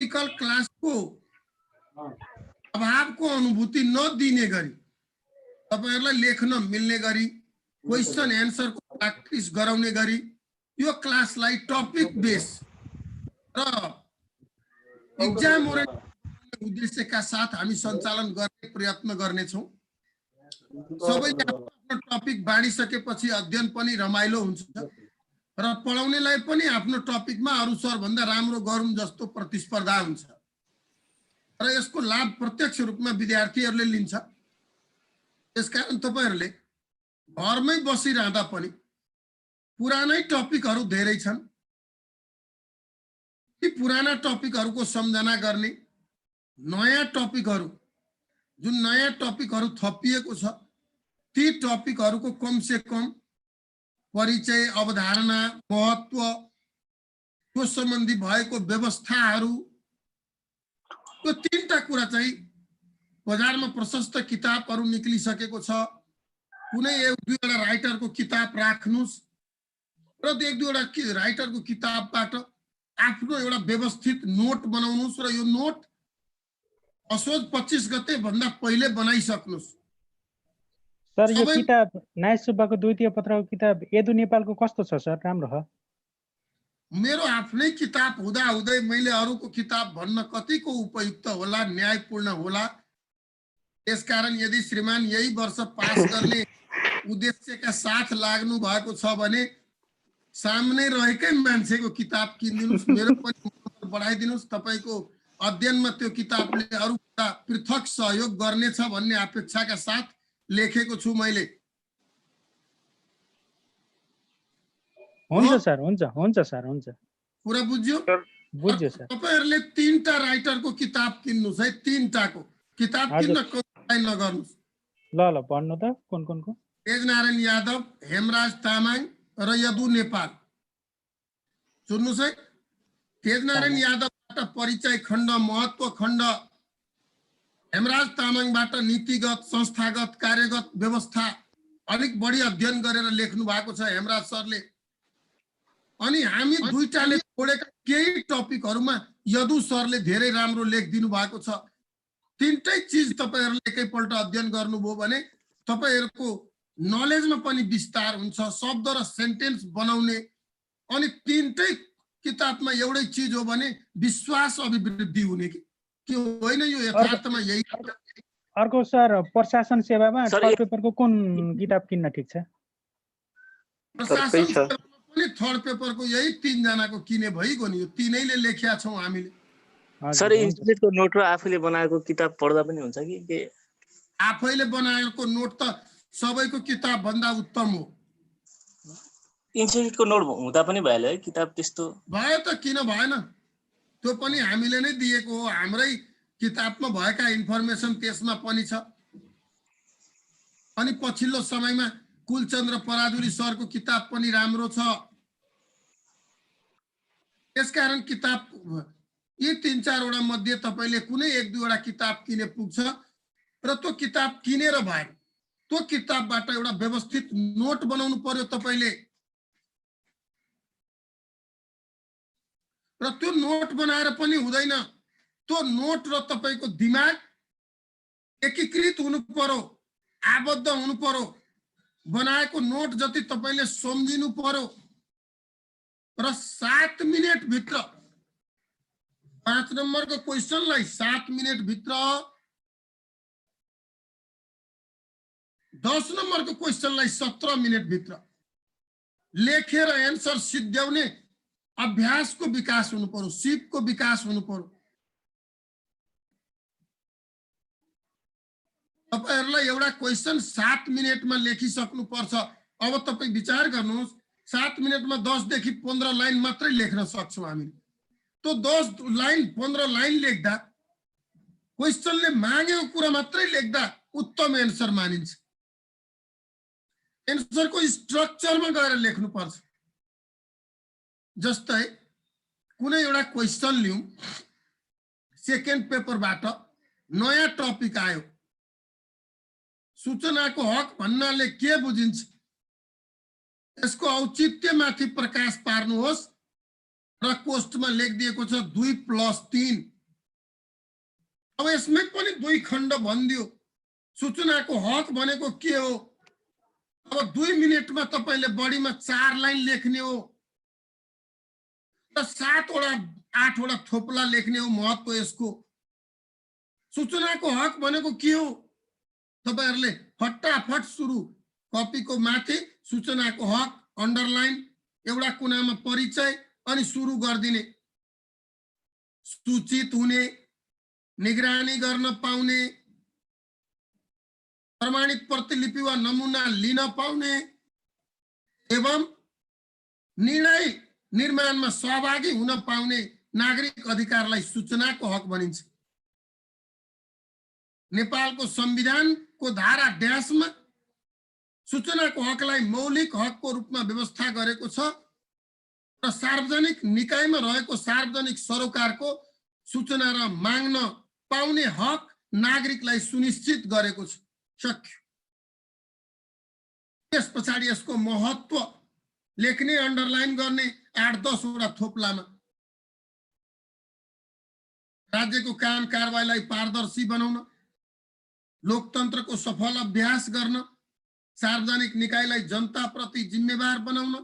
Class को अभावको अनुभूति नदिने गरी तपाईहरुलाई लेख्न मिल्ने गरी क्वेशन एन्सर को प्र्याक्टिस गराउने गरी यो क्लासलाई टपिक बेस र एक्जाम ओरिएन्टेड उद्देश्यका साथ हामी सञ्चालन गर्ने प्रयत्न गर्नेछौं। सबैले आफ्नो टपिक बाँडिसकेपछि अध्ययन पनि रमाइलो हुन्छ र पढाउनेलाई पनि आफ्नो टपिकमा अरु सर भन्दा राम्रो गरौँ जस्तो प्रतिस्पर्धा हुन्छ र यसको लाभ प्रत्यक्ष रूपमा विद्यार्थीहरूले लिन्छ। त्यसकारण तपाईहरुले घरमै बसिरहँदा पनि पुरानै टपिकहरु धेरै छन्, ती पुराना टपिकहरुको सम्झना गर्ने, नयाँ टपिकहरु जुन नयाँ टपिकहरु थपिएको छ ती टपिकहरुको कम से कम परिचय, अवधारणा, महत्व, त्यो सम्बन्धी भएको व्यवस्थाहरु, त्यो तीनटा कुरा चाहिँ बजारमा प्रशस्त किताबहरु निक्लिसकेको छ। कुनै एक दुईवटा राइटरको किताब राख्नुस् र एक दुईवटा राइटरको किताबबाट आफ्नो एउटा व्यवस्थित नोट बनाउनुस् र यो नोट असोज 25 गते भन्दा पहिले बनाइसक्नुस्। सर यो किताब नायस सुब्बाको द्वितीय पत्रको किताब एदु नेपालको कस्तो छ सर? राम्रो हो? मेरो आफ्नै किताब हुँदा हुँदै मैले अरूको किताब भन्न कतिको उपयुक्त होला, न्यायपूर्ण होला। त्यसकारण यदि श्रीमान यही वर्ष पास गर्ने उद्देश्यका साथ लाग्नु भएको छ भने सामने रहेकै मान्छेको किताब किनिदिनुस्, मेरो पनि बढाइदिनुस्। तपाईको अध्ययनमा त्यो किताबले अरूका पृथक सहयोग गर्नेछ भन्ने अपेक्षाका साथ लेखेको छु मैले। हुन्छ सर, हुन्छ सर, हुन्छ। पुरा बुझ्यो? बुझ्यो सर। तपाईहरुले तीनटा राइटरको किताब किन्नुस् है, तीनटाको किताब किन्न कम्प्लाइ नगर्नुस्। ल पढ्नु त कुन-कुनको? तेजनारायण यादव, हेमराज तामाङ र यदु नेपाल। सुन्नुस् है, तेजनारायण यादवबाट परिचय खण्ड, महत्व खण्ड, हेमराज तामाङबाट नीतिगत, संस्थागत, कार्यगत व्यवस्था अलिक बढी अध्ययन गरेर लेख्नु भएको छ हेमराज सरले। अनि हामी दुईटाले छोडेका केही टपिकहरुमा यदु सरले धेरै राम्रो लेखिदिनु भएको छ। तीनटै चीज तपाईहरुले एकैपल्ट अध्ययन गर्नुभयो भने तपाईहरुको नलेजमा पनि विस्तार हुन्छ, शब्द र सेन्टेन्स बनाउने। अनि तीनटै किताबमा एउटै चीज हो भने विश्वास अभिवृद्धि हुने के होइन? यो यथार्थमा यही। अर्को सर प्रशासन सेवामा थर्ड पेपरको कुन किताब किन्न ठिक छ? प्रशासन सेवामा पनि थर्ड पेपरको यही तीन जनाको किने भइगयो नि। यो तीनैले लेख्या छौं हामीले। सर इन्स्टिट्युटको नोट र आफूले बनाएको किताब पढ्दा पनि हुन्छ कि? आफैले बनाएको नोट त सबैको किताब भन्दा उत्तम हो। इन्स्टिट्युटको नोट हुँदा पनि भइहाल्यो है किताब? त्यस्तो भयो त किन भएन? त्यो पनि हामीले नै दिएको हो। हाम्रै किताबमा भएका इन्फर्मेसन त्यसमा पनि छ। अनि पछिल्लो समयमा कुलचन्द्र पराजुली सरको किताब पनि राम्रो छ। त्यसकारण किताब यी 3-4 वटा मध्ये तपाईले कुनै एक दुईवटा किताब किने पुग्छ र त्यो किताब किनेर भए त्यो किताबबाट एउटा व्यवस्थित नोट बनाउनु पर्यो तपाईले। र त्यो नोट बनाएर पनि हुँदैन, त्यो नोट र तपाईको दिमाग एकीकृत हुनु पर्यो, आबद्ध हुनु पर्यो। बनाएको नोट जति तपाईले सम्झिनु पर्यो र 7 मिनेट भित्र 5 नम्बरको क्वेशनलाई 7 मिनेट भित्र, 10 नम्बरको क्वेशनलाई 17 मिनेट भित्र लेखेर एन्सर सिद्ध्याउने अभ्यासको विकास हुनु पर्यो, सिपको विकास हुनु पर्यो। तपाईहरुलाई एउटा क्वेशन 7 मिनेटमा लेखिसक्नु पर्छ। अब तपाई विचार गर्नुहोस्, 7 मिनेटमा 10 देखि 15 लाइन मात्रै लेख्न सक्छौं हामी। तो 10 लाइन 15 लाइन लेख्दा क्वेशनले मागेको कुरा मात्रै लेख्दा उत्तम एन्सर मानिन्छ। एन्सरको स्ट्रक्चरमा गएर लेख्नु पर्छ। जस्तै कुनै एउटा क्वेशन लिउँ, सेकेन्ड पेपरबाट नयाँ टपिक आयो, सूचनाको हक भन्नाले के बुझिन्छ, यसको औचित्यमाथि प्रकाश पार्नुहोस् र कोष्टमा लेखिदिएको छ 2+3। अब यसमै पनि 2 खण्ड भनिदियो। सूचनाको हक भनेको के हो? अब 2 मिनेटमा तपाईले बढीमा 4 लाइन लेख्ने हो र 7 वटा 8 वटा थोप्ला लेख्ने हो। महत्व यसको सूचनाको हक भनेको के हो? तपाईहरुले फटाफट सुरु कपीको माथि सूचनाको हक अन्डरलाइन एउटा कुनामा परिचय अनि सुरु गर्दिने। सूचित हुने, निगरानी गर्न पाउने, प्रमाणित प्रतिलिपि वा नमुना लिन पाउने एवं निर्णय निर्माणमा सहभागी हुन पाउने नागरिक अधिकारलाई सूचनाको हक भनिन्छ। नेपालको संविधानको धारा 10 मा सूचनाको हकलाई मौलिक हकको रूपमा व्यवस्था गरेको छ र सार्वजनिक निकायमा रहेको सार्वजनिक सरोकारको सूचना र माग्न पाउने हक नागरिकलाई सुनिश्चित गरेको छ। सक्यो। त्यसपछि यसको महत्व लेख्ने, अन्डरलाइन गर्ने 8-10 वटा थोप्लामा। राज्यको काम कारबाहीलाई पारदर्शी बनाउन, लोकतन्त्रको सफल अभ्यास गर्न, सार्वजनिक निकायलाई जनताप्रति जिम्मेवार बनाउन,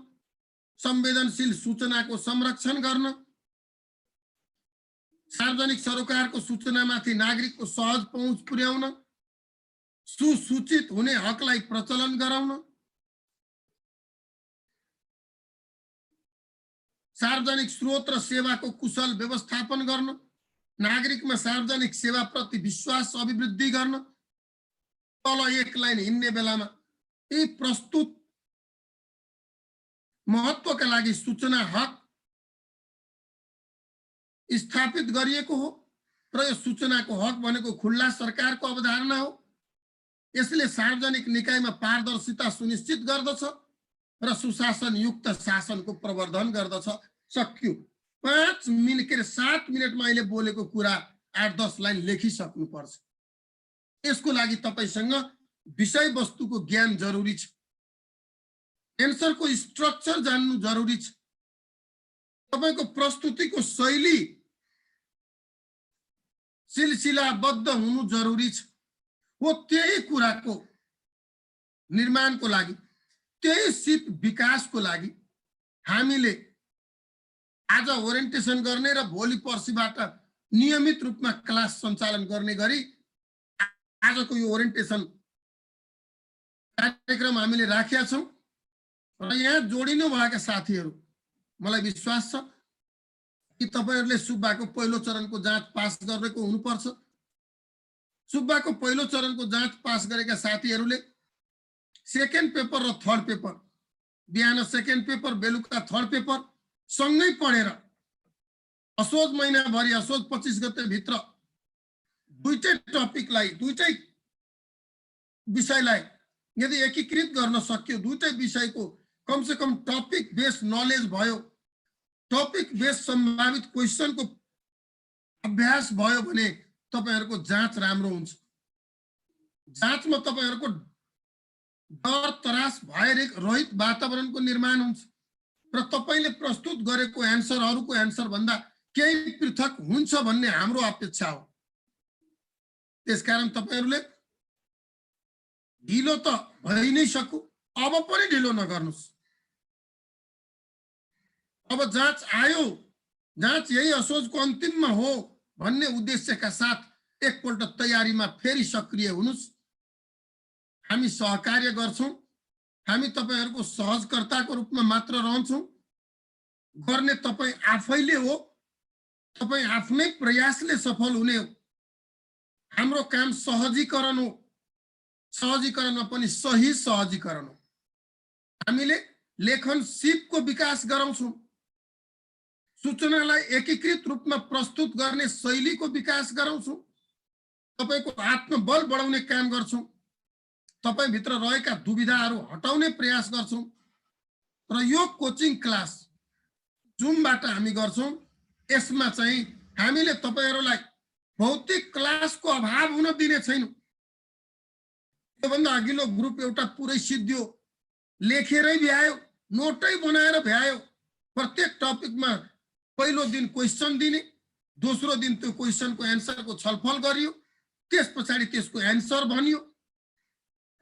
संवेदनशील सूचनाको संरक्षण गर्न, सार्वजनिक सरोकारको सूचनामाथि नागरिकको सहज पहुँच पुर्याउन, सुसूचित हुने हकलाई प्रचलन गराउन, सार्वजनिक स्रोत र सेवाको कुशल व्यवस्थापन गर्न, नागरिकमा सार्वजनिक सेवाप्रति विश्वास अभिवृद्धि गर्न। तल एक लाइन हिँड्ने बेलामा यी प्रस्तुत महत्वका लागि सूचना हक स्थापित गरिएको हो र यो सूचनाको हक भनेको खुल्ला सरकारको अवधारणा हो। यसले सार्वजनिक निकायमा पारदर्शिता सुनिश्चित गर्दछ र सुशासन युक्त शासनको प्रवर्धन गर्दछ। सक्यो। 5 मिनेट के 7 मिनेटमा अहिले बोलेको कुरा 8-10 लाइन लेखिसक्नु पर्छ। यसको लागि तपाईसँग विषयवस्तुको ज्ञान जरुरी छ। एन्सरको स्ट्रक्चर जान्नु जरुरी छ। तपाईको प्रस्तुतिको शैली सिलसिलाबद्ध हुनु जरुरी छ। हो त्यही कुराको निर्माणको लागि, त्यही सिप विकासको लागि हामीले आज ओरिएन्टेसन गर्ने र भोलि पर्सिबाट नियमित रूपमा क्लास सञ्चालन गर्ने गरी आजको यो ओरिएन्टेसन कार्यक्रम हामीले राखेका छौं। र यहाँ जोडिनु भएका साथीहरू, मलाई विश्वास छ कि तपाईहरुले सुब्बाको पहिलो चरणको जाँच पास गरेको हुनुपर्छ। सुब्बाको पहिलो चरणको जाँच पास गरेका साथीहरूले सेकेन्ड पेपर र थर्ड पेपर, बिहान सेकेन्ड पेपर बेलुका थर्ड पेपर सँगै पढेर असोज महिनाभरि, असोज 25 गते भित्र दुईटै टपिकलाई, दुईटै विषयलाई यदि एकीकृत गर्न सक्यो, दुईटै विषयको कम से कम टपिक बेस्ड नलेज भयो, टपिक बेस्ड सम्भावित क्वेशनको अभ्यास भयो भने तपाईहरुको जाँच राम्रो हुन्छ। जाँचमा तपाईहरुको डर त्रास भय रहित वातावरणको निर्माण हुन्छ र तपाईले प्रस्तुत गरेको एन्सरहरुको एन्सर भन्दा केही पृथक हुन्छ भन्ने हाम्रो अपेक्षा हो। त्यसकारण तपाईहरुले ढिलो त भइ नै सक्यो, अब पनि ढिलो नगर्नुस्। अब जाँच आयो, जाँच यही असोजको अन्तिममा हो भन्ने उद्देश्यका साथ एकपल्ट तयारीमा फेरि सक्रिय हुनुस्। हामी सहकार्य गर्छौं। हामी तपाईहरुको सहजकर्ताको रूपमा मात्र रहन्छौं। गर्ने तपाई आफैले हो। तपाई आफ्नै प्रयासले सफल हुने हो। हाम्रो काम सहजीकरण हो। सहजीकरणमा पनि सही सहजीकरण हो। हामीले लेखन सिपको विकास गराउँछौं। सूचनालाई एकीकृत रूपमा प्रस्तुत गर्ने शैलीको विकास गराउँछौं। तपाईको आत्मबल बढाउने काम गर्छौं। तपाई भित्र रहेका दुविधाहरू हटाउने प्रयास गर्छौं र यो कोचिङ क्लास जुमबाट हामी गर्छौं। यसमा चाहिँ हामीले तपाईहरुलाई भौतिक क्लासको अभाव हुन दिने छैनौं। योभन्दा अघिल्लो ग्रुप एउटा पुरै सिद्धियो, लेखेरै भ्यायो, नोटै बनाएर भ्यायो। प्रत्येक टपिकमा पहिलो दिन क्वेशन दिने, दोस्रो दिन त्यो क्वेशनको एन्सरको छलफल गरियो, त्यस पछाडि त्यसको एन्सर भनियो।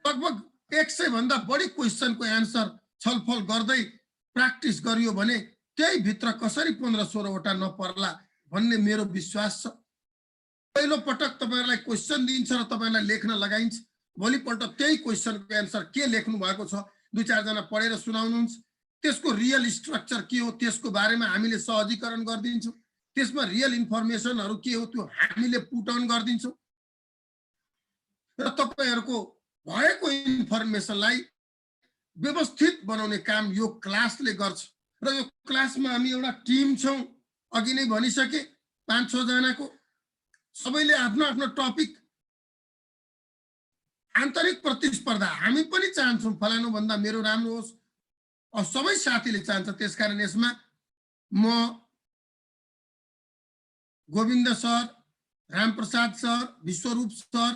लगभग 100 भन्दा बढी क्वेशनको एन्सर छलफल गर्दै प्र्याक्टिस गरियो भने त्यही भित्र कसरी 15-16 वटा नपर्ला भन्ने मेरो विश्वास छ। पहिलो पटक तपाईहरुलाई क्वेशन दिन्छ र तपाईहरुलाई लेख्न लगाइन्छ, भोलिपल्ट त्यही क्वेशनको एन्सर के लेख्नु भएको छ 2-4 जना पढेर सुनाउनुहुन्छ। त्यसको रियल स्ट्रक्चर के हो त्यसको बारेमा हामीले सहजीकरण गर्दिन्छौँ। त्यसमा रियल इन्फर्मेसनहरु के हो त्यो हामीले पुट अन गर्दिन्छौँ र तपाईहरुको भएको इन्फर्मेसनलाई व्यवस्थित बनाउने काम यो क्लासले गर्छ। र यो क्लासमा हामी एउटा टिम छौं, अघि नै भनिसके 5-6 जनाको, सबैले आफ्नो आफ्नो टपिक, आन्तरिक प्रतिस्पर्धा हामी पनि चाहन्छौँ फलानु भन्दा मेरो राम्रो होस्, सबै साथीले चाहन्छ। त्यसकारण यसमा म, गोविन्द सर, रामप्रसाद सर, विश्वरूप सर,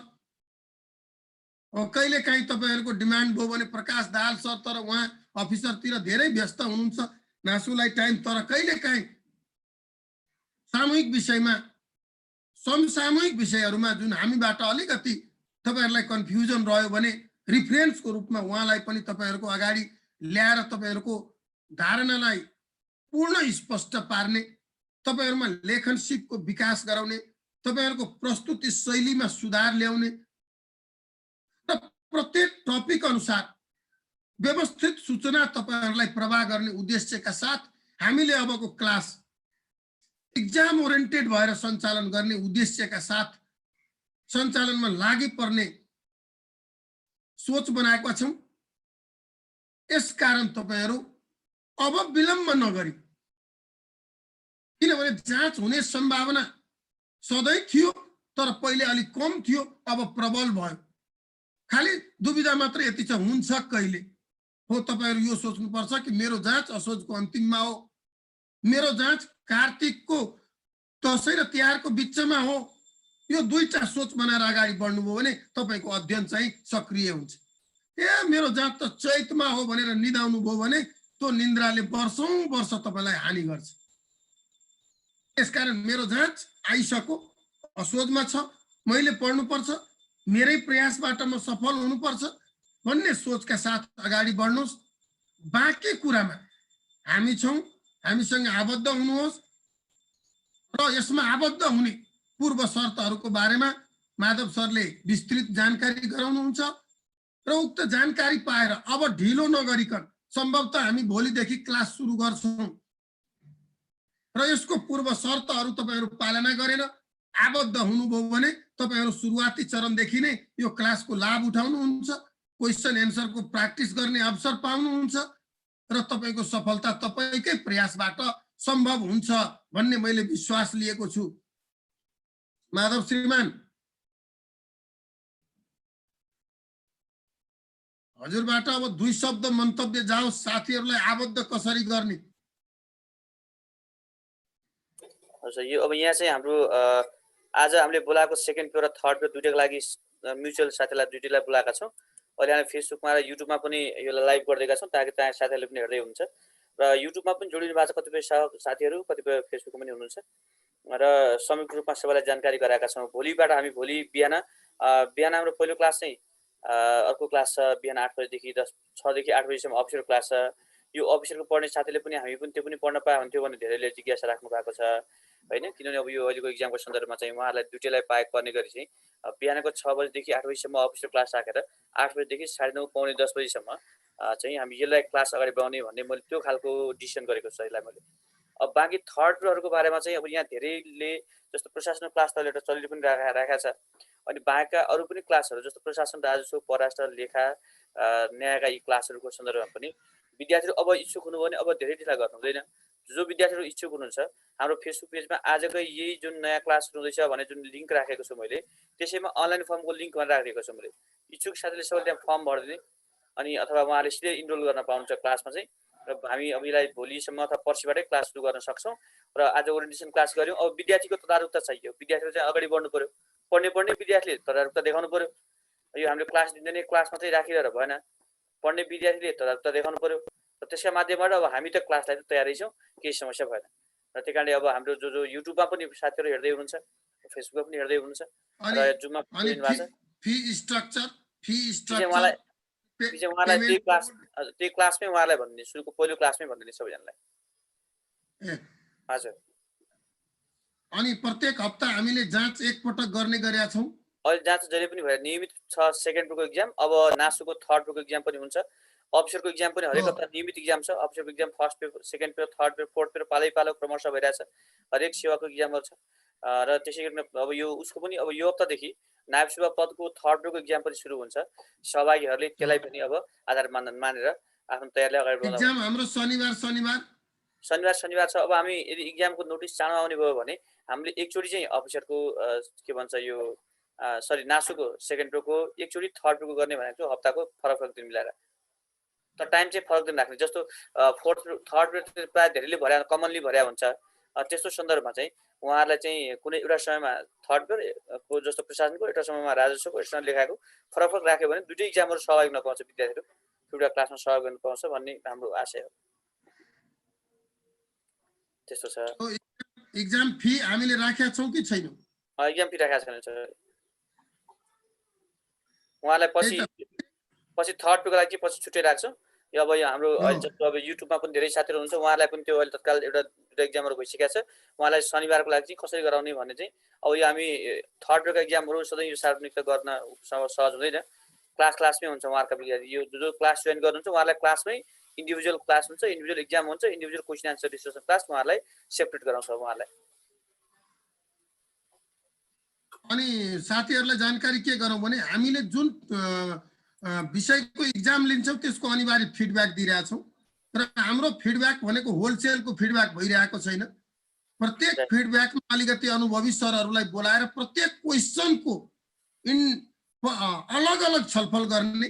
कहिले काहीँ तपाईहरुको डिमान्ड भयो भने प्रकाश दाहाल सर, तर उहाँ अफिसरतिर धेरै व्यस्त हुनुहुन्छ, नासुलाई टाइम, तर कहिले काहीँ सामूहिक विषयमा, समसामूहिक विषयहरुमा जुन हामीबाट अलिकति तपाईहरुलाई कन्फ्युजन रह्यो भने रिफरेन्सको रूपमा उहाँलाई पनि तपाईहरुको अगाडि ल्याएर तपाईहरुको धारणालाई पूर्ण स्पष्ट पार्ने, तपाईहरुमा लेखन सिपको विकास गराउने, तपाईहरुको प्रस्तुति शैलीमा सुधार ल्याउने र प्रत्येक टपिक अनुसार व्यवस्थित सूचना तपाईहरुलाई प्रवाह गर्ने उद्देश्यका साथ हामीले अबको क्लास एक्जाम ओरिएन्टेड भएर सञ्चालन गर्ने उद्देश्यका साथ सञ्चालनमा लागि पर्ने सोच बनाएका छौं। यसकारण तपाईहरु अब विलम्ब नगरी, किनभने जाँच हुने सम्भावना सधैं थियो तर पहिले अलि कम थियो, अब प्रबल भयो। खाली दुविधा मात्र यति छ, हुन्छ कहिले हो। तपाईहरु यो सोच्नुपर्छ कि मेरो जाँच असोजको अन्तिममा हो, मेरो जाँच कार्तिकको दशैं र तिहारको बिचमा हो। यो दुईटा सोच बनाएर अगाडि बढ्नुभयो भने तपाईको अध्ययन चाहिँ सक्रिय हुन्छ। मेरो जाँच त चैतमा हो भनेर निदाउनु भयो भने त्यो निन्द्राले वर्षौं वर्ष तपाईलाई हानि गर्छ। यसकारण मेरो जाँच आइसक्यो, असोजमा छ, मैले पढ्नुपर्छ, मेरै प्रयासबाट म सफल हुनुपर्छ भन्ने सोचका साथ अगाडि बढ्नुहोस्। बाँकी कुरामा हामी छौं, हामीसँग आबद्ध हुनुहोस् र यसमा आबद्ध हुने पूर्व शर्तहरूको बारेमा माधव सरले विस्तृत जानकारी गराउनुहुन्छ र उक्त जानकारी पाएर अब ढिलो नगरिकन सम्भवतः हामी भोलिदेखि क्लास सुरु गर्छौं र यसको पूर्व शर्तहरू तपाईहरु पालना गरेर आबद्ध हुनुभयो भने तपाईहरु सुरुवाती चरणदेखि नै यो क्लासको लाभ उठाउनुहुन्छ, क्वेशन एन्सरको प्र्याक्टिस गर्ने अवसर पाउनुहुन्छ र तपाईको सफलता तपाईकै प्रयासबाट सम्भव हुन्छ भन्ने मैले विश्वास लिएको छु। माधव श्रीमान, हजुरबाट अब 2 शब्द मन्तव्य जाओस्, साथीहरुलाई आबद्ध कसरी गर्ने। हजुर, यो अब यहाँ चाहिँ हाम्रो आज हामीले बोलाएको सेकेन्ड पेयर र थर्ड पेयर दुईटाको लागि म्युचुअल साथीलाई दुईटैलाई बोलाएका छौं। अहिले हामी फेसबुकमा र युट्युबमा पनि यसलाई लाइभ गरिदिएका छौं ताकि त्यहाँ साथीहरूले पनि हेर्दै हुन्छ र युट्युबमा पनि जोडिनु भएको छ कतिपय साथीहरू, कतिपय फेसबुकमा पनि हुनुहुन्छ र संयुक्त रूपमा सबैलाई जानकारी गराएका छौं। भोलि बिहान हाम्रो पहिलो क्लास चाहिँ अर्को क्लास छ बिहान 8 बजेदेखि 6 देखि 8 बजेसम्म अफिसर क्लास छ। यो अफिसरको पढ्ने साथीले पनि हामी पनि त्यो पनि पढ्न पाए हुन्थ्यो भने धेरैले जिज्ञासा राख्नु भएको छ हैन, किनभने अब यो अहिलेको एक्जामको सन्दर्भमा चाहिँ उहाँहरूलाई दुईटैलाई पाए पर्ने गरी चाहिँ बिहानको 6 बजेदेखि 8 बजेसम्म अफिसर क्लास राखेर 8 बजेदेखि 9:30 पौने 10 बजेसम्म चाहिँ हामी यसलाई क्लास अगाडि बढाउने भन्ने मैले त्यो खालको डिसिसन गरेको छु यसलाई मैले। अब बाँकी थर्ड पेयरहरुको बारेमा चाहिँ अब यहाँ धेरैले जस्तो प्रशासन क्लास त एउटा चलिले पनि राखेको छ, अनि बाहेकका अरु पनि क्लासहरु जस्तो प्रशासन, राजस्व, पराष्ट्र, लेखा, न्यायका यी क्लासहरुको सन्दर्भमा पनि विद्यार्थीहरु अब इच्छुक हुनु भने अब धेरै ढिला गर्नु हुँदैन। जो विद्यार्थीहरु इच्छुक हुनुहुन्छ हाम्रो फेसबुक पेजमा आजकै यही जुन नयाँ क्लास हुँदैछ भने जुन लिंक राखेको छु मैले, त्यसैमा अनलाइन फर्मको लिंक भनेर राखेको छु मैले। इच्छुक साथीले सबैले त्यहाँ फर्म भर्दिने अनि अथवा उहाँले सिधै इनरोल गर्न पाउनुहुन्छ क्लासमा चाहिँ। र हामी अब यसलाई भोलिसम्म अथवा पर्सिबाटै क्लास सुरु गर्न सक्छौं र आज ओरिएन्टेसन क्लास गर्यौं। अब विद्यार्थीको तदारुकता चाहियो, विद्यार्थीले चाहिँ अगाडि बढ्नु पर्यो, पढ्ने विद्यार्थीले तदारुकता देखाउनु पर्यो। यो हामीले क्लास दिँदैन क्लास मात्रै राखिरहेर भएन, पढ्ने विद्यार्थीले तदारुकता देखाउनु पर्यो र त्यसका माध्यमबाट अब हामी त क्लासलाई त तयारै छौं, केही समस्या भएन। र र त्यही कारणले अब हाम्रो जो युट्युबमा पनि साथीहरू हेर्दै हुनुहुन्छ, फेसबुकमा पनि हेर्दै हुनुहुन्छ अनि र जुममा पनि अनि जोइन भएको छ। फी स्ट्रक्चर उहाँलाई पेमेन्ट त्यही क्लासमै उहाँलाई भन्ने सुरुको पहिलो क्लासमै भन्दिने सबैजनालाई। हजुर। अनि प्रत्येक हप्ता हामीले जाँच एकपटक गर्ने गरेका छौँ। अहिले जाँच जहिले पनि भयो, नियमित छ सेकेन्ड पेपरको एक्जाम, अब नासुको थर्ड पेपरको एक्जाम पनि हुन्छ, अफिसरको एक्जाम पनि हरेक हप्ता नियमित एक्जाम छ। अफिसरको exam first paper, second paper, third paper, fourth paper पालै क्रमशः भइरहेछ, हरेक सेवाको एक्जामहरू छ। र त्यसै गरी अब यो उसको पनि अब यो हप्तादेखि नायब सेवा पदको थर्ड पेपरको एक्जाम पनि सुरु हुन्छ। सहभागीहरूले त्यसलाई पनि अब आधार मानेर आफ्नो तयारीलाई अगाडि बढाउनु। एक्जाम हाम्रो शनिबार छ। अब हामी यदि एक्जामको नोटिस चाँडो आउने भयो भने हामीले एकचोटि चाहिँ अफिसरको के भन्छ यो नासुको सेकेन्ड पेपरको एकचोटि थर्ड पेपरको गर्ने भनेको हप्ताको फरक दिन मिलाएर, तर टाइम चाहिँ फरक दिन राख्ने। जस्तो थर्ड पेपर प्रायः धेरैले भर्या, कमनली भर्या हुन्छ, त्यस्तो सन्दर्भमा चाहिँ उहाँहरूलाई चाहिँ कुनै एउटा समयमा थर्ड पेपरको जस्तो प्रशासनको, एउटा समयमा राजस्वको, एउटा लेखाएको फरक राख्यो भने दुईटै एक्जामहरू सहभागी हुन पाउँछ, विद्यार्थीहरू एउटा क्लासमा सहभागी हुन पाउँछ भन्ने हाम्रो आशय हो। त्यस्तो छ। एक्जाम फी हामीले राखेका छौँ कि छैनौँ? एक्जाम फी राखेका छैन सर। उहाँलाई पछि थर्ड पेपरको लागि पछि छुट्टै राख्छौँ। अब यो हाम्रो अहिले जस्तो अब युट्युबमा पनि धेरै साथीहरू हुनुहुन्छ, उहाँहरूलाई पनि त्यो अहिले तत्काल एउटा दुईटा एक्जामहरू भइसकेको छ। उहाँलाई शनिबारको लागि चाहिँ कसरी गराउने भन्ने चाहिँ अब यो हामी थर्ड पेपरको एक्जामहरू सधैँ यो सार्वजनिक त गर्न सहज हुँदैन, क्लासमै हुन्छ उहाँहरूका विद्यार्थी। यो जो क्लास जोइन गर्नुहुन्छ उहाँलाई क्लासमै इन्डिभिजुअल क्लास हुन्छ, इन्डिभिजुअल एक्जाम हुन्छ, individual question answer discussion class उहाँहरूलाई सेपरेट गराउँछ उहाँहरूलाई। अनि साथीहरूलाई जानकारी के गरौँ भने हामीले जुन विषयको एक्जाम लिन्छौँ त्यसको अनिवार्य फिडब्याक दिइरहेछौँ, र हाम्रो फिडब्याक भनेको होलसेलको फिडब्याक भइरहेको छैन। प्रत्येक फिडब्याकमा अलिकति अनुभवी सरहरूलाई बोलाएर प्रत्येक क्वेसनको अलग अलग छलफल गर्ने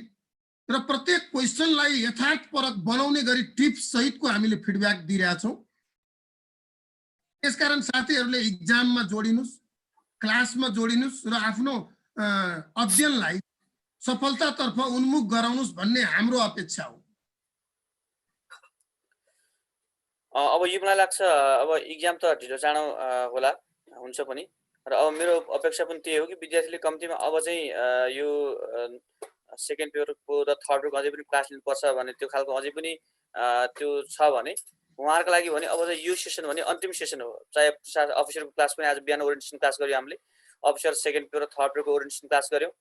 र प्रत्येक क्वेसनलाई यथार्थपरक बनाउने गरी टिप्स सहितको हामीले फिडब्याक दिइरहेछौँ। त्यसकारण साथीहरूले एक्जाममा जोडिनुस्, क्लासमा जोडिनुस् र आफ्नो अध्ययनलाई सफलतातर्फ उन्मुख गराउनुस् भन्ने हाम्रो अपेक्षा हो। अब यो मलाई लाग्छ अब एक्जाम त ढिलो चाँडो होला, हुन्छ पनि, र अब मेरो अपेक्षा पनि त्यही हो कि विद्यार्थीले कम्तीमा अब चाहिँ यो सेकेन्ड पेपरको र थर्ड पेपरको अझै पनि क्लास लिनुपर्छ भने त्यो खालको अझै पनि त्यो छ भने उहाँहरूको लागि भने अब चाहिँ यो सेसन भने अन्तिम सेसन हो। चाहे अफिसरको क्लास पनि आज बिहान ओरिएन्टेसन क्लास गऱ्यौँ हामीले, अफिसर सेकेन्ड पेपर र थर्ड पेपरको ओरिएन्टेसन क्लास गऱ्यौँ,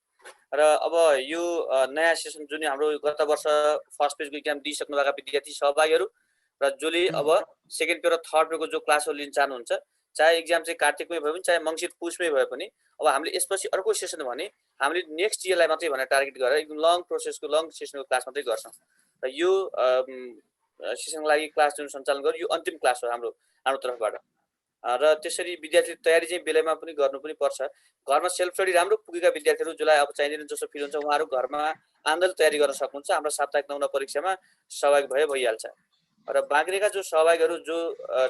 र अब यो नयाँ सेसन जुन हाम्रो गत वर्ष फर्स्ट पेजको एक्जाम दिइसक्नुभएका विद्यार्थी सहभागीहरू र जसले अब सेकेन्ड पेपर र थर्ड पेपरको जो क्लासहरू लिन चाहनुहुन्छ, चाहे एक्जाम चाहिँ कार्तिकमै भए पनि चाहे मङ्सिर पुसमै भए पनि, अब हामीले यसपछि अर्को सेसन भने हामीले नेक्स्ट इयरलाई मात्रै भनेर टार्गेट गरेर एकदम लङ प्रोसेसको लङ सेसनको क्लास मात्रै गर्छौँ। र यो सेसनको लागि क्लास जुन सञ्चालन गर्यो यो अन्तिम क्लास हो हाम्रो तर्फबाट। र त्यसरी विद्यार्थी तयारी चाहिँ बेलामा पनि गर्नु पनि पर्छ। घरमा सेल्फ स्टडी राम्रो पुगेका विद्यार्थीहरू जसलाई अब चाहिँदैन जस्तो फिल हुन्छ उहाँहरू घरमा आन्दोलन तयारी गर्न सक्नुहुन्छ। हाम्रो साप्ताहिक नमुना परीक्षामा सहभागी भइहाल्छ। र बाँकी रहेका जो सहभागीहरू जो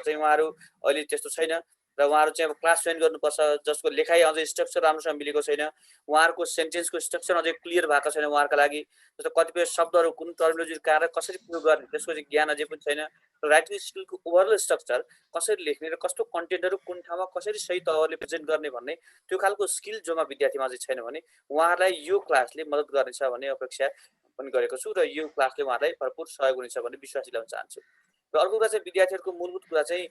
चाहिँ उहाँहरू अहिले त्यस्तो छैन र उहाँहरू चाहिँ अब क्लास जोइन गर्नुपर्छ, जसको लेखाइ अझै स्ट्रक्चर राम्रोसँग मिलेको छैन, उहाँहरूको सेन्टेन्सको स्ट्रक्चर अझै क्लियर भएको छैन उहाँहरूका लागि, जस्तो कतिपय शब्दहरू कुन टर्मिनोलोजी कहाँ कसरी प्रयोग गर्ने त्यसको चाहिँ ज्ञान अझै पनि छैन। र राइटिङ स्किलको ओभरअल स्ट्रक्चर कसरी लेख्ने र कस्तो कन्टेन्टहरू कुन ठाउँमा कसरी सही तवरले प्रेजेन्ट गर्ने भन्ने त्यो खालको स्किल जोमा विद्यार्थीमा अझै छैन भने उहाँहरूलाई यो क्लासले मद्दत गर्नेछ भन्ने अपेक्षा पनि गरेको छु, र यो क्लासले उहाँहरूलाई भरपुर सहयोग हुनेछ भन्ने विश्वास दिलाउन चाहन्छु। र अर्को कुरा चाहिँ विद्यार्थीहरूको मूलभूत कुरा चाहिँ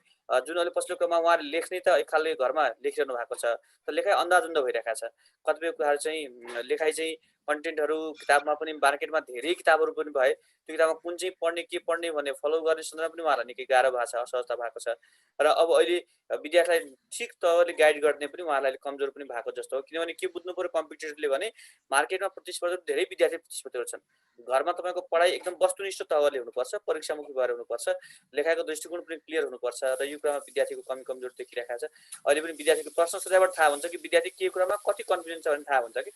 जुन अहिले पछिल्लो क्रममा उहाँहरूले लेख्ने त एक खालले घरमा लेखिरहनु भएको छ, तर लेखाइ अन्दाजुन्द भइरहेको छ। कतिपय कुराहरू चाहिँ लेखाइ चाहिँ कन्टेन्टहरू किताबमा पनि मार्केटमा धेरै किताबहरू पनि भए त्यो किताबमा कुन चाहिँ पढ्ने के पढ्ने भन्ने फलो गर्ने सन्दर्भमा पनि उहाँहरूलाई निकै गाह्रो भएको छ, असहजता भएको छ। र अब अहिले विद्यार्थीलाई ठिक तवरले गाइड गर्ने पनि उहाँहरूलाई कमजोर पनि भएको जस्तो हो। किनभने के बुझ्नु पर्यो कम्पिटिटरले भने मार्केटमा प्रतिस्पर्धा धेरै विद्यार्थी प्रतिस्पर्धीहरू छन्। घरमा तपाईँको पढाइ एकदम वस्तुनिष्ठ तवरले हुनुपर्छ, परीक्षामुखी भएर हुनुपर्छ, लेखाइको दृष्टिकोण पनि क्लियर हुनुपर्छ, र यो कुरामा विद्यार्थीको कमजोर देखिरहेको छ। अहिले पनि विद्यार्थीको प्रश्न सोधाइबाट थाहा हुन्छ कि विद्यार्थी के कुरामा कति कन्फिडेन्स छ भने थाहा हुन्छ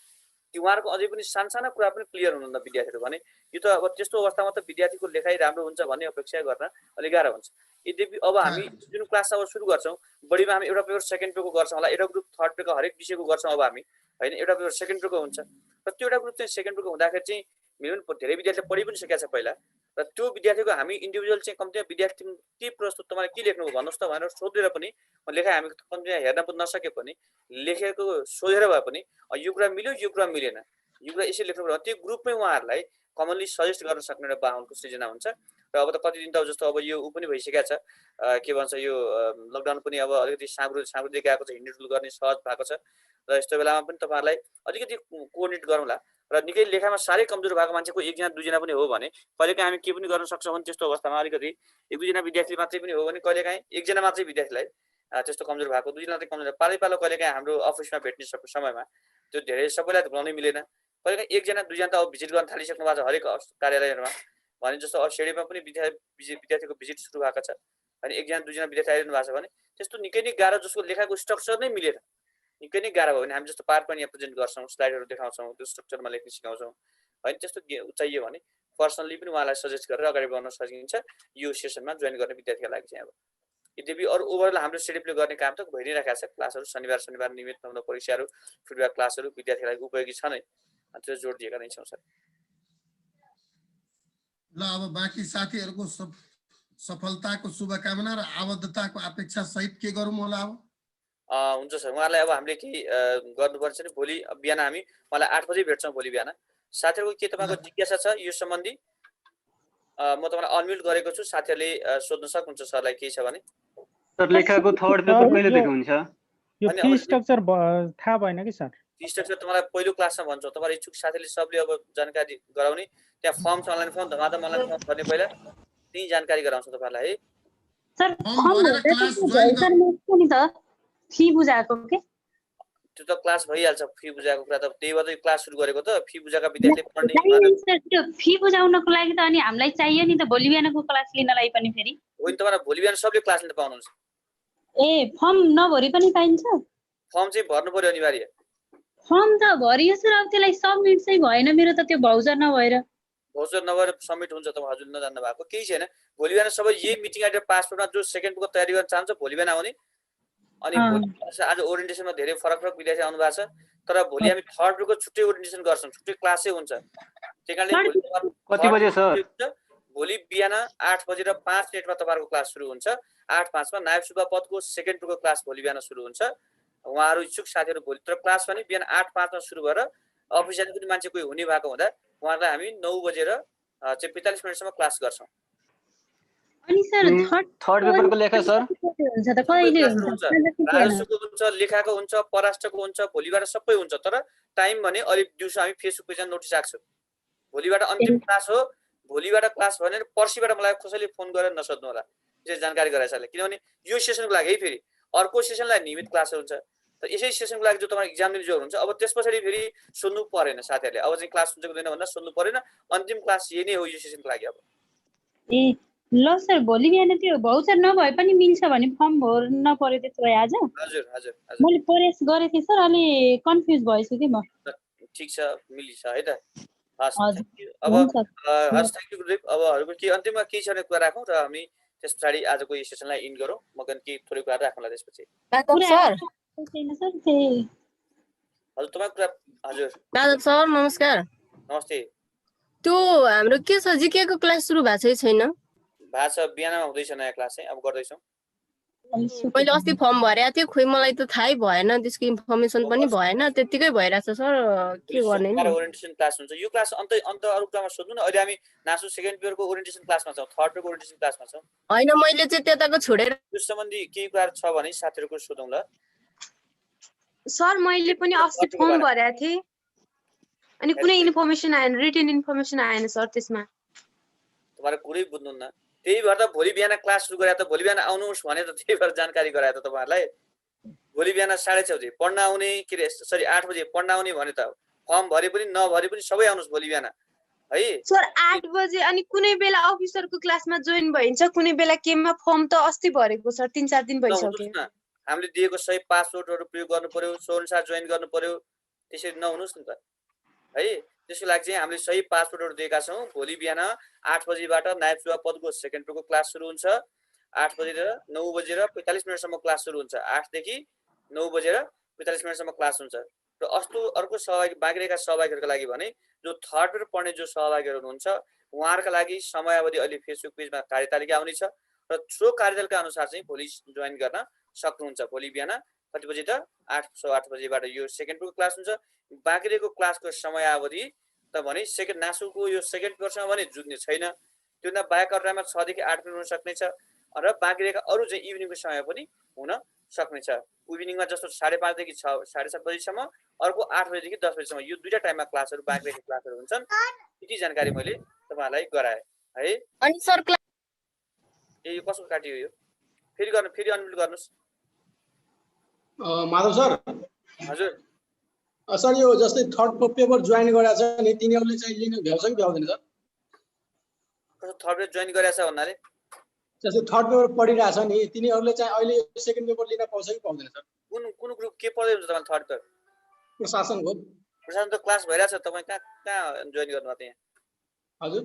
कि उहाँहरूको अझै पनि सानसाना कुरा पनि क्लियर हुनुहुन्न विद्यार्थीहरू भने यो त अब त्यस्तो अवस्थामा त विद्यार्थीको लेखाइ राम्रो हुन्छ भन्ने अपेक्षा गर्न अलिक गाह्रो हुन्छ। यद्यपि अब हामी जुन क्लास अब सुरु गर्छौँ बढीमा हामी एउटा पेपर सेकेन्ड पेपरको गर्छौँ होला, एउटा ग्रुप थर्ड पेपरको हरेक विषयको गर्छौँ अब हामी होइन, एउटा पेपर सेकेन्ड पेपरको हुन्छ, र त्यो एउटा ग्रुप चाहिँ सेकेन्ड पेपरको हुँदाखेरि चाहिँ मेरो धेरै विद्यार्थीले पढि पनि सकेको छ पहिला, र त्यो विद्यार्थीको हामी इन्डिभिजुअल चाहिँ कम्तीमा विद्यार्थी के प्रस्तुत तपाईँले के लेख्नुभयो भन्नुहोस् त भनेर सोधेर पनि लेखाइ हामी कम्तीमा हेर्न पनि नसके पनि लेखेको सोधेर भए पनि यो कुरा मिल्यो यो कुरा मिलेन यो कुरा यसरी लेख्नु पर्यो त्यो ग्रुपमै उहाँहरूलाई कमनली सजेस्ट गर्न सक्ने एउटा वाहनको सृजना हुन्छ र अब त कति दिन त जस्तो अब यो ऊ पनि भइसकेको छ के भन्छ यो लकडाउन पनि अब अलिकति साँगुरो गएको छ हिँड्डुल गर्ने सहज भएको छ र यस्तो बेलामा पनि तपाईँहरूलाई अलिकति कोअर्डिनेट गरौँला र निकै लेखामा साह्रै कमजोर भएको मान्छेको एकजना दुईजना पनि हो भने कहिलेकाहीँ हामी के पनि गर्न सक्छौँ भने त्यस्तो अवस्थामा अलिकति एक दुईजना विद्यार्थी मात्रै पनि हो भने कहिलेकाहीँ एकजना मात्रै विद्यार्थीलाई त्यस्तो कमजोर भएको दुईजना मात्रै कमजोर पालो कहिलेकाहीँ हाम्रो अफिसमा भेट्ने समयमा त्यो धेरै सबैलाई भ्याउनै मिलेन कहिलेकाहीँ एकजना दुईजना त अब भिजिट गर्न थालिसक्नु भएको छ हरेक कार्यालयहरूमा भने जस्तो अब सेडीमा पनि विद्यार्थीको भिजिट सुरु भएको छ अनि एकजना दुईजना विद्यार्थी आइरहनु भएको छ भने त्यस्तो निकै नै गाह्रो जसको लेखाको स्ट्रक्चर नै मिलेन निकै नै गाह्रो भयो भने हामी जस्तो पावर पोइन्ट यहाँ प्रेजेन्ट गर्छौँ स्लाइडहरू देखाउँछौँ त्यो स्ट्रक्चरमा लेख्न सिकाउँछौँ होइन त्यस्तो चाहियो भने पर्सनली पनि उहाँलाई सजेस्ट गरेर अगाडि बढ्न सकिन्छ यो सेसनमा जोइन गर्ने विद्यार्थीका लागि चाहिँ अब यद्यपि अरू ओभरअल हाम्रो सेडिपले गर्ने काम त भइरहेको छ क्लासहरू शनिबार नियमित नहुँदा परीक्षाहरू फिडब्याक क्लासहरू विद्यार्थीलाई उपयोगी छ नै त्यो जोड दिएका नै छौँ सर ल अब बाँकी साथीहरूको सफलताको शुभकामना र आबद्धताको अपेक्षा सहित के गरौँ होला अब हुन्छ सर उहाँलाई अब हामीले केही गर्नुपर्छ नि भोलि बिहान हामी उहाँलाई 8 बजे भेट्छौँ भोलि बिहान साथीहरूको के तपाईँको जिज्ञासा छ यो सम्बन्धी म तपाईँलाई अनम्युट गरेको छु साथीहरूले सोध्न सक्नुहुन्छ सरलाई केही छ भने सर लेखाको थर्ड पेपर कहिले देखाउँछ यो फी स्ट्रक्चर थाहा भएन कि सर फी स्ट्रक्चर तपाईँलाई पहिलो क्लासमा भन्छौँ तपाईँ इच्छुक साथीले सबले अब जानकारी गराउने त्यहाँ फर्म छ अनलाइन फर्म धमाधम अनलाइन फर्म भर्ने पहिला त्यही जानकारी गराउँछौँ तपाईँलाई है सर फी बुझाएको के त्यो त क्लास भइहाल्छ फी बुझाएको कुरा त त्यही भएर क्लास सुरु गरेको त फी बुझाएका विद्यार्थी पढ्ने त्यो फी बुझाउनको लागि त अनि हामीलाई चाहियो नि त भोलि बिहानको क्लास लिनलाई पनि फेरि होइन तपाईँलाई भोलि बिहान सबले क्लास लिन पाउनुहुन्छ ए फर्म नभरि पनि पाइन्छ फर्म चाहिँ भर्नु पर्यो अनिवार्य फर्म त भरियो सर अब त्यसलाई सबमिट चाहिँ भएन मेरो त त्यो भाउचर नभएर सबमिट हुन्छ तपाईँ हजुर नजान्नु भएको केही छैन भोलि बिहान सबै यही मिटिङ आइडिया पासपोर्टमा जो सेकेन्डको तयारी गर्न चाहन्छ भोलि बिहान आउने अनि आज ओरिएन्टेसनमा धेरै फरक विद्यार्थी आउनु भएको छ तर भोलि हामी थर्ड ग्रुपको छुट्टै ओरिएन्टेसन गर्छौँ छुट्टै क्लासै हुन्छ त्यही कारणले कति बजे सर भोलि बिहान 8 बजे र 5 मिनेटमा तपाईँहरूको क्लास सुरु हुन्छ 8:05 मा नायब सुब्बा पदको सेकेन्ड ग्रुपको क्लास भोलि बिहान सुरु हुन्छ उहाँहरू इच्छुक साथीहरू भोलि तर क्लास पनि बिहान 8:05 मा सुरु भएर अफिस जाने पनि मान्छे कोही हुने भएको हुँदा उहाँहरूलाई हामी 9 बजे र 45 मिनेटसम्म क्लास गर्छौँ अनि सर थर्ड पेपरको लेखा सर हुन्छ त कहिले हुन्छ राजस्वको हुन्छ लेखाको हुन्छ पराष्ट्रको हुन्छ भोलिबाट सबै हुन्छ तर टाइम भने अलि दिउँसो हामी फेसबुक पेजमा नोटिस राख्छौँ भोलिबाट अन्तिम क्लास हो भोलिबाट क्लास भनेर पर्सिबाट मलाई कसैले फोन गरेर नसोध्नु होला यसरी जानकारी गराइसकेँ किनभने यो सेसनको लागि है फेरि अर्को सेसनलाई नियमित क्लास हुन्छ तर यसै सेसनको लागि जो तपाईँ इक्जाम दिने जो हुन्छ अब त्यस पछाडि फेरि सोध्नु परेन साथीहरूले अब चाहिँ क्लास हुन्छ कि हुँदैन भनेर सोध्नु परेन अन्तिम क्लास यही नै हो यो सेसनको लागि अब ए ल सर भोलि बिहान त्यो भाउचर नभए पनि मिल्छ भने फर्म भर्न पर्यो त्यसो भए आज हजुर हजुर मैले प्रयास गरेको थिएँ सर अलि कन्फ्युज भएछु कि म ठिक छ मिलिछ है त हस् अब हस् थ्याङ्क यू गुरुदेव अब अरूको के अन्तिममा केही छ भने कुरा राखौँ र हामी त्यस पछाडि आजको यो सेसनलाई इन गरौँ म केही थोरै कुरा राखौँला त्यसपछि हजुर तपाईँको कुरा हजुर दादा सर नमस्कार नमस्ते त्यो हाम्रो के छ जिकेको क्लास सुरु भएको छैन भएको छ बिहानमा हुँदैछ नयाँ क्लास चाहिँ अब गर्दैछौँ मैले अस्ति फर्म भरेको थिएँ खोइ मलाई त थाहै भएन त्यसको इन्फर्मेसन पनि भएन त्यतिकै भइरहेछ सर के गर्ने नि ओरिएन्टेसन क्लास हुन्छ यो क्लास अन्त अरू कुरामा सोध्नु न अहिले हामी नासु सेकेन्ड पेपरको ओरिएन्टेसन क्लासमा छौँ थर्ड पेपरको ओरिएन्टेसन क्लासमा छौँ होइन मैले चाहिँ त्यताको छोडेर यस सम्बन्धी केही कुराहरू छ भने साथीहरूको सोधौँ ल सर मैले पनि अस्ति फर्म भरेको थिएँ अनि कुनै इन्फर्मेसन आएन रिटन इन्फर्मेसन आएन सर त्यसमा तपाईँहरू कुरै बुझ्नुहुन्न त्यही भएर त भोलि बिहान क्लास सुरु गरे त भोलि बिहान आउनुहोस् भने त त्यही भएर जानकारी गरायो त तपाईँहरूलाई भोलि बिहान 6:30 बजे पढ्न आउने के अरे सरी 8 बजे पढ्न आउने भने त फर्म भरे पनि नभरे पनि सबै आउनुहोस् भोलि बिहान है सर 8 बजे अनि कुनै बेला अफिसरको क्लासमा जोइन भइन्छ कुनै बेला केममा फर्म त अस्ति भरेको सर 3-4 दिन भइसक्यो हामीले दिएको सही पासवर्डहरू प्रयोग गर्नु पर्यो सो अनुसार जोइन गर्नु पर्यो त्यसरी नहुनुहोस् नि त है त्यसको लागि चाहिँ हामीले सही पासवर्डहरू दिएका छौँ भोलि बिहान 8 बजेबाट नायब सुब्बा पदको सेकेन्ड पेपरको क्लास सुरु हुन्छ 8 बजे र 9 बजे र 45 मिनेटसम्म क्लास सुरु हुन्छ 8 देखि 9 बजे र 45 मिनेटसम्म क्लास हुन्छ र अर्को सहभागी बाँकी रहेका सहभागीहरूको लागि भने जो थर्ड पेपर पढ्ने जो सहभागीहरू हुनुहुन्छ उहाँहरूका लागि समयावधि अहिले फेसबुक पेजमा कार्यतालिका आउनेछ र सो कार्यतालिका अनुसार चाहिँ भोलि जोइन गर्न सक्नुहुन्छ। भोलि बिहान कति बजे त 8:08 बजेबाट यो सेकेन्ड पेपरको क्लास हुन्छ। बाँकी रहेको क्लासको समयावधि त भने सेकेन्ड नासुको यो सेकेन्ड पेपरसँग भने जुझ्ने छैन। त्योभन्दा बाहेक अरू टाइममा 6 देखि 8 मिनट हुन सक्नेछ र बाँकी रहेका अरू चाहिँ इभिनिङको समय पनि हुन सक्नेछ। इभिनिङमा जस्तो 5:30 देखि 7:30 बजीसम्म, अर्को 8 बजेदेखि 10 बजीसम्म, यो दुईटा टाइममा क्लासहरू बाँकी रहेको क्लासहरू हुन्छन्। यति जानकारी मैले तपाईँहरूलाई गराएँ है। अनि सर ए यो कसको काटियो यो? फेरि अनम्युट गर्नुहोस्। माधव सर, हजुर सर यो जस्तै थर्ड पेपर जोइन गरेको छ नि तिनीहरूले चाहिँ लिन भ्याउँछ कि भ्याउँदैन सर? कस्तो थर्ड पेपर जोइन गरेछ भन्नाले जस्तै थर्ड पेपर पढिरहेछ नि तिनीहरूले चाहिँ अहिले सेकेन्ड पेपर लिन पाउँछ कि पाउँदैन सर? कुन ग्रुप के पढ्दै हुन्छ तपाईँ थर्ड पेपर? प्रशासनको। प्रशासन त क्लास भइरहेछ, तपाईँ कहाँ जोइन गर्नुभयो त यहाँ? हजुर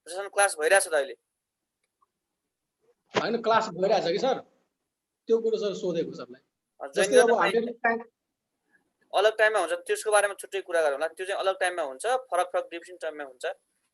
प्रशासन क्लास भइरहेछ त अहिले? होइन क्लास भइरहेछ कि सर, त्यो कुरो सर सोधेको सरलाई। जोइन जस्तै अब गर्न हामीले अलग टाइममा हुन्छ, त्यसको बारेमा छुट्टै कुरा गरौँला। त्यो चाहिँ अलग टाइममा हुन्छ, फरक डिभिजन टाइममा हुन्छ।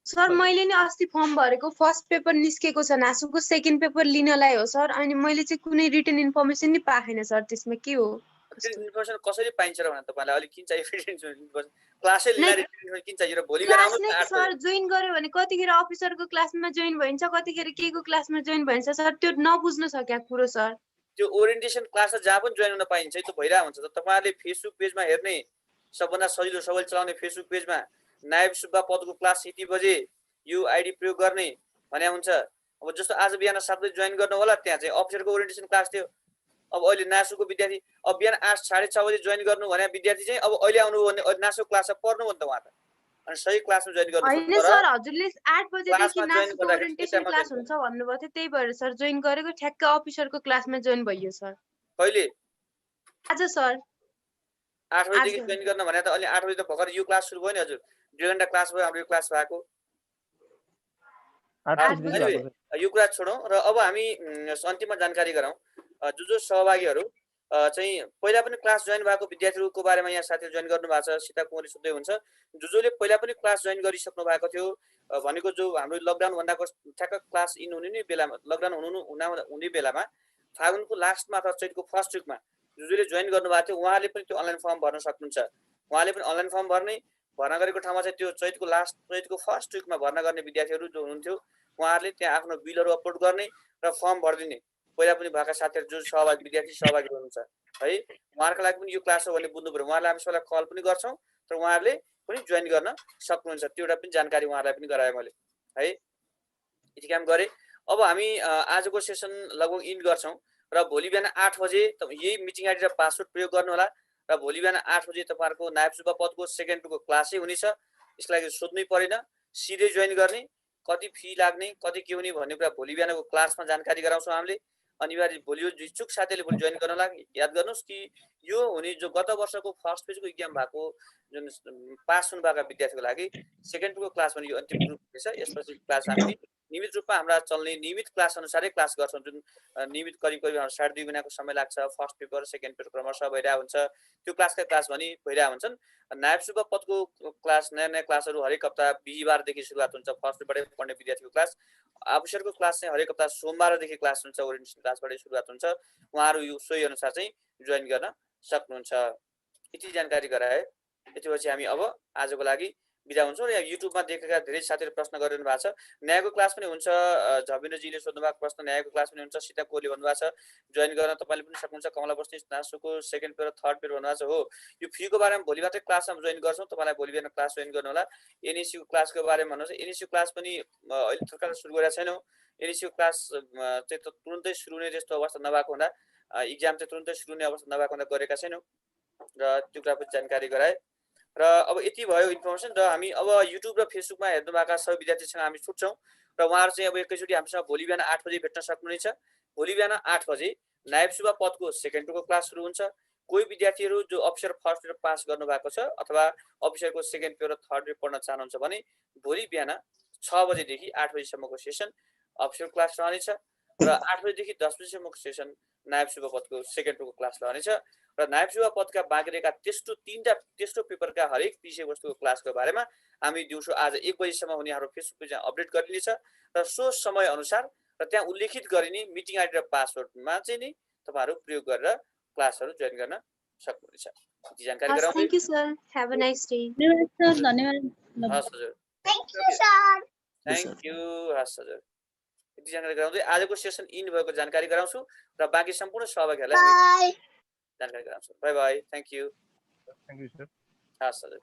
सर मैले नि अस्ति फर्म भरेको फर्स्ट पेपर निस्केको छ नासुको, सेकेन्ड पेपर लिनलाई हो सर। अनि मैले चाहिँ कुनै रिटन इन्फर्मेसन नि पाएन सर, त्यसमा के हो? इन्फर्मेसन कसरी पाइन्छ र भने तपाईँलाई अहिले किन चाहियो? क्लासै लिएर किन चाहियो र भोलि बिहान क्लास नै सर जोइन गर्यो भने कतिखेर अफिसरको क्लासमा जोइन भइन्छ, कतिखेर केको क्लासमा जोइन भइन्छ सर, त्यो नबुझ्न सक्या कुरो सर। त्यो ओरिएन्टेसन क्लास जहाँ पनि जोइन हुन पाइन्छ, त्यो भइरहेको हुन्छ। तपाईँहरूले फेसबुक पेजमा हेर्ने, सबभन्दा सजिलो सबैले चलाउने फेसबुक पेजमा नायब सुब्बा पदको क्लास यति बजे यो आइडी प्रयोग गर्ने भने हुन्छ। अब जस्तो आज बिहान 7 बजे जोइन गर्नु होला, त्यहाँ चाहिँ अफिसरको ओरिएन्टेसन क्लास थियो। अब अहिले नासुको विद्यार्थी अब बिहान 8:30 बजे जोइन गर्नु भने विद्यार्थी चाहिँ अब अहिले आउनु भने नासुको क्लासमा पढ्नु भने त उहाँ त अनि सही क्लासमा जोइन गर्नु हैन सर, हजुरले 8 बजेदेखि नासुको ओरिएन्टेसन क्लास हुन्छ भन्नुभएको थियो, त्यही भएर सर जोइन गरेको ठ्याक्क अफिसरको क्लासमा जोइन भइयो सर। कहिले? आज सर 8 बजेदेखि जोइन गर्न भने त अहिले 8 बजे त भर्खर यो क्लास सुरु भयो नि हजुर। 2 घण्टा क्लास भयो हाम्रो यो क्लास भएको। यो कुरा छोडौँ र अब हामी अन्तिममा जानकारी गरौँ। जो सहभागीहरू चाहिँ पहिला पनि क्लास जोइन भएको विद्यार्थीहरूको बारेमा यहाँ साथीहरू जोइन गर्नु भएको छ, सीता कुमारी सोध्दै हुन्छ। जोले पहिला पनि क्लास जोइन गरिसक्नु भएको थियो भनेको जो हाम्रो लकडाउन भन्दाको ठ्याक्क क्लास इन हुने नै बेलामा, लकडाउन हुने बेलामा फागुनको लास्टमा अथवा चैतको फर्स्ट विकमा जोले जोइन गर्नुभएको थियो उहाँले पनि त्यो अनलाइन फर्म भर्न सक्नुहुन्छ। उहाँले पनि अनलाइन फर्म भर्ना गरेको ठाउँमा चाहिँ त्यो चैतको फर्स्ट विकमा भर्ना गर्ने विद्यार्थीहरू जो हुनुहुन्थ्यो उहाँहरूले त्यहाँ आफ्नो बिलहरू अपलोड गर्ने र फर्म भरिदिने पहिला पनि भएका साथीहरू जो विद्यार्थी सहभागी हुनुहुन्छ है, उहाँहरूको लागि पनि यो क्लास हो भने बुझ्नु पर्यो। उहाँलाई हामी सबैलाई कल पनि गर्छौँ तर उहाँहरूले पनि जोइन गर्न सक्नुहुन्छ। त्यो एउटा पनि जानकारी उहाँहरूलाई पनि गराएँ मैले है। यति काम गरेँ। अब हामी आजको सेसन लगभग इन्ड गर्छौँ र भोलि बिहान 8 बजे यही मिटिङ आइडी र पासवर्ड प्रयोग गर्नु होला र भोलि बिहान 8 बजे तपाईँहरूको नायब सुब्बा पदको सेकेन्ड पेपरको क्लासै हुनेछ। यसको लागि सोध्नै परेन, सिधै जोइन गर्ने, कति फी लाग्ने, कति के हुने भन्ने कुरा भोलि बिहानको क्लासमा जानकारी गराउँछौँ हामीले। अनिवार्य भोलि यो इच्छुक साथीहरूले भोलि जोइन गर्न लागि याद गर्नुहोस् कि यो हुने जो गत वर्षको फर्स्ट पेजको इक्जाम भएको जुन पास हुनुभएका विद्यार्थीको लागि सेकेन्ड पेपरको क्लास भने यो अन्तिम ग्रुप हुनेछ। यसपछि क्लास हामी नियमित रूपमा हाम्रा चल्ने नियमित क्लास अनुसारै क्लास गर्छौँ। जुन नियमित करिब 2.5 महिनाको समय लाग्छ। फर्स्ट पेपर सेकेन्ड पेपर क्रमशः भइरहेको हुन्छ। त्यो क्लासका क्लास भने भइरहेको हुन्छन्। नायब सुब्बा पदको क्लास नयाँ क्लासहरू हरेक हप्ता बिहिबारदेखि सुरुवात हुन्छ। फर्स्ट पेपरबाट पढ्ने विद्यार्थीको क्लास। अफिसरको क्लास चाहिँ हरेक हप्ता सोमबारदेखि क्लास हुन्छ। ओरिएन्टेसन क्लासबाटै सुरुवात हुन्छ। उहाँहरू यो सोही अनुसार चाहिँ जोइन गर्न सक्नुहुन्छ। यति जानकारी गराए। त्यसपछि हामी अब आजको लागि बिदा हुन्छौँ। यहाँ युट्युबमा देखेका धेरै साथीहरू प्रश्न गरिरहनु भएको छ। न्यायको क्लास पनि हुन्छ, झबिन्द्रजीले सोध्नु भएको प्रश्न। न्यायको क्लास पनि हुन्छ, सीता कोहली भन्नुभएको छ जोइन गर्न तपाईँले पनि सक्नुहुन्छ। कमला बस्ती नासुको सेकेन्ड पेपर थर्ड पेपर भन्नुभएको छ। हो, यो फीको बारेमा भोलि मात्रै क्लासमा जोइन गर्छौँ। तपाईँलाई भोलि बिहान क्लास जोइन गर्नु होला। एनएसयूको क्लासको बारेमा भन्नुहोस्। एनएसयू क्लास पनि अहिले थर्काल सुरु गरेका छैनौँ। एनएसयू क्लास चाहिँ तुरुन्तै सुरु हुने जस्तो अवस्था नभएको हुँदा, इक्जाम चाहिँ तुरुन्तै सुरु हुने अवस्था नभएको हुँदा गरेका छैनौँ र त्यो कुरा पनि जानकारी गराए। र अब यति भयो इन्फर्मेसन। र हामी अब युट्युब र फेसबुकमा हेर्नुभएका सबै विद्यार्थीसँग हामी छुट्छौँ र उहाँहरू चाहिँ अब एकैचोटि हामीसँग भोलि बिहान 8 बजे भेट्न सक्नुहुनेछ। भोलि बिहान 8 बजे नायब सुब्बा पदको सेकेन्ड पेपरको क्लास सुरु हुन्छ। कोही विद्यार्थीहरू जो अफिसर फर्स्ट पेपर पास गर्नुभएको छ अथवा अफिसरको सेकेन्ड पेपर र थर्ड पेपर पढ्न चाहनुहुन्छ भने भोलि बिहान 6 बजेदेखि 8 बजीसम्मको सेसन अफिसर क्लास रहनेछ र 8 बजेदेखि 10 बजीसम्मको सेसन नायब सुब्बा पदको सेकेन्ड पेपरको क्लास रहनेछ। र नायब सेवा पदका बाँकी रहेका तेस्रो पेपरका हरेक विषयवस्तुको क्लासको बारेमा हामी दिउँसो आज 1 बजेसम्म हुने हाम्रो फेसबुक पेजमा अपडेट गरिनेछ र सो समय अनुसार र त्यहाँ उल्लेखित गरिने मिटिङ आइडी र पासवर्डमा चाहिँ नि तपाईहरु प्रयोग गरेर क्लासहरु जोइन गर्न सक्नुहुनेछ। यति जानकारी गराउँदै thank you sir have a nice day धन्यवाद सर धन्यवाद हस् हजुर thank you sir thank you हस् हजुर। यति जानकारी गराउँदै आजको सेसन इन भएको जानकारी गराउँछु र बाँकी सम्पूर्ण सहभागीहरूलाई बाय जानकारी गराउँछु। Bye bye thank you thank you sir. हस् हजुर।